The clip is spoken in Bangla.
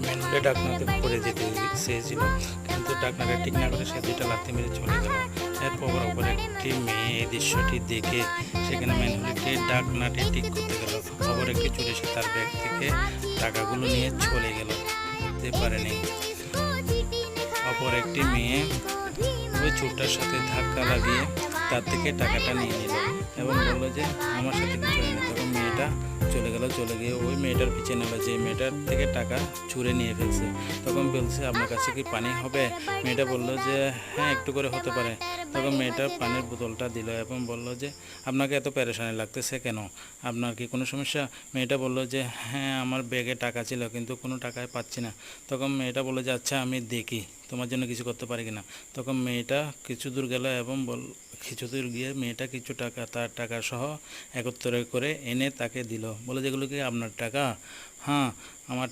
ম্যানুয়ালি ডাকনাতে পড়ে যেতে চেয়েছিল, কিন্তু ডাকনাটা ঠিক না করে সে দুইটা লাথি মেরে চলে গেল। এরপর অপর একটি মেয়ে এই দৃশ্যটি দেখে সেখানে ম্যানুয়ালিটি ডাকনাটি ঠিক করতে গেল। অপর একটি চোর এসে তার ব্যাগ থেকে টাকাগুলো নিয়ে চলে গেল, বুঝতে পারেনি। অপর একটি মেয়ে ওই চোরটার সাথে ধাক্কা লাগিয়ে তার থেকে টাকাটা নিয়ে নিল এবং বললো যে আমার সাথে কিছু নেই। তখন মেয়েটা চলে গিয়ে ওই মেয়েটার পিছনে নেলো, যে মেয়েটার থেকে টাকা চুরে নিয়ে ফেলছে। তখন বলছে আপনার কাছে কি পানি হবে? মেয়েটা বলল যে হ্যাঁ, একটু করে হতে পারে। তখন মেয়েটা পানির বোতলটা দিল এবং বলল যে আপনাকে এত পেরেশানি লাগতেছে কেন, আপনার কি কোনো সমস্যা? মেয়েটা বলল যে হ্যাঁ, আমার ব্যাগে টাকা ছিল কিন্তু কোনো টাকায় পাচ্ছি না। তখন মেয়েটা বলল যে আচ্ছা, আমি দেখি তোমার জন্য কিছু করতে পারি কিনা। তখন মেয়েটা কিছু দূর গেল এবং কিছু দূর গিয়ে মেয়েটা কিছু টাকা, তার টাকা সহ একত্রে করে এনে তাকে দিল, বলে যেগুলো কি আপনার টাকা? হ্যাঁ, আমার